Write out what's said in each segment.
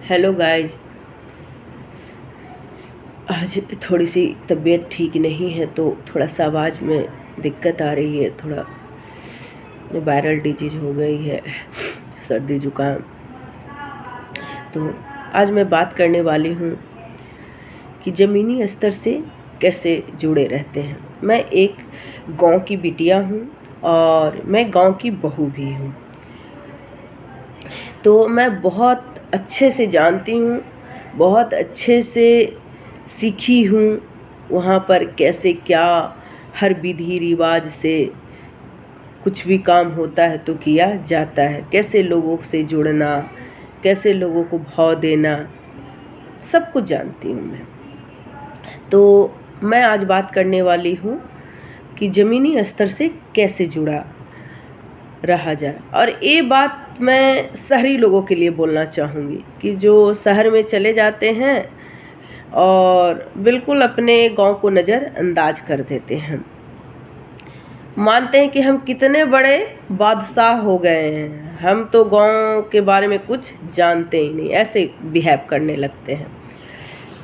Hello guys. आज थोड़ी सी तबीयत ठीक नहीं है तो थोड़ा सा आवाज़ में दिक्कत आ रही है। थोड़ा वायरल डिजीज हो गई है, सर्दी जुकाम। तो आज मैं बात करने वाली हूँ कि ज़मीनी स्तर से कैसे जुड़े रहते हैं। मैं एक गांव की बिटिया हूँ और मैं गांव की बहू भी हूँ, तो मैं बहुत अच्छे से जानती हूँ, बहुत अच्छे से सीखी हूँ वहाँ पर कैसे क्या हर विधि रिवाज से कुछ भी काम होता है तो किया जाता है, कैसे लोगों से जुड़ना, कैसे लोगों को भाव देना, सब कुछ जानती हूँ मैं। तो मैं आज बात करने वाली हूँ कि ज़मीनी स्तर से कैसे जुड़ा रहा जाए। और ये बात मैं शहरी लोगों के लिए बोलना चाहूँगी कि जो शहर में चले जाते हैं और बिल्कुल अपने गांव को नज़रअंदाज कर देते हैं, मानते हैं कि हम कितने बड़े बादशाह हो गए हैं, हम तो गांव के बारे में कुछ जानते ही नहीं, ऐसे बिहेव करने लगते हैं।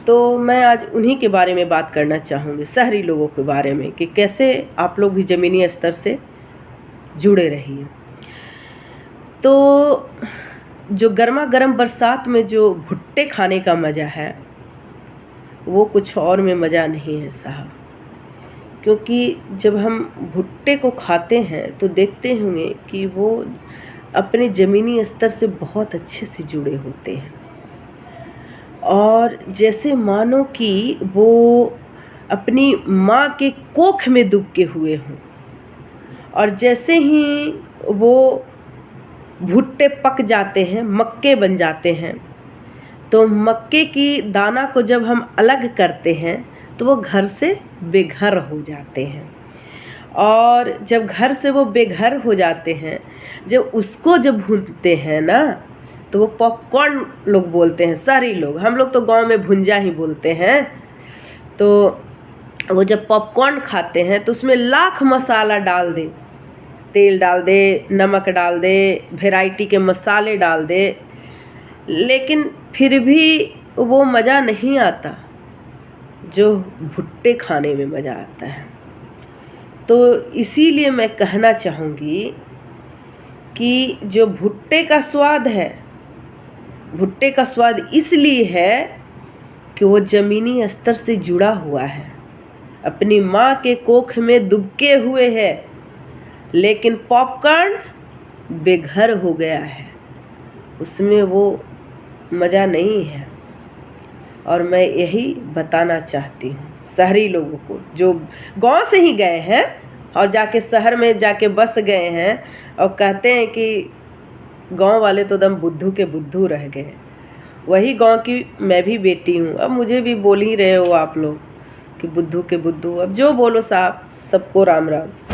तो मैं आज उन्हीं के बारे में बात करना चाहूँगी, शहरी लोगों के बारे में, कि कैसे आप लोग भी ज़मीनी स्तर से जुड़े रहिए। तो जो गर्मा गर्म बरसात में जो भुट्टे खाने का मज़ा है वो कुछ और में मज़ा नहीं है साहब। क्योंकि जब हम भुट्टे को खाते हैं तो देखते होंगे कि वो अपने ज़मीनी स्तर से बहुत अच्छे से जुड़े होते हैं, और जैसे मानो कि वो अपनी माँ के कोख में दुबके हुए हों। और जैसे ही वो भुट्टे पक जाते हैं, मक्के बन जाते हैं, तो मक्के की दाना को जब हम अलग करते हैं तो वो घर से बेघर हो जाते हैं। और जब घर से वो बेघर हो जाते हैं, जब उसको जब भूनते हैं ना, तो वो पॉपकॉर्न लोग बोलते हैं, शहरी लोग, हम लोग तो गांव में भुंजा ही बोलते हैं। तो वो जब पॉपकॉर्न खाते हैं तो उसमें लाख मसाला डाल दे, तेल डाल दे, नमक डाल दे, वैरायटी के मसाले डाल दे, लेकिन फिर भी वो मज़ा नहीं आता जो भुट्टे खाने में मज़ा आता है। तो इसीलिए मैं कहना चाहूँगी कि जो भुट्टे का स्वाद है, भुट्टे का स्वाद इसलिए है कि वो ज़मीनी स्तर से जुड़ा हुआ है, अपनी माँ के कोख में दुबके हुए है, लेकिन पॉपकॉर्न बेघर हो गया है, उसमें वो मज़ा नहीं है। और मैं यही बताना चाहती हूँ शहरी लोगों को, जो गांव से ही गए हैं और जाके शहर में जाके बस गए हैं और कहते हैं कि गांव वाले तो दम बुद्धू के बुद्धू रह गए। वही गांव की मैं भी बेटी हूँ, अब मुझे भी बोल ही रहे हो आप लोग कि बुद्धू के बुद्धू। अब जो बोलो साहब, सबको राम राम।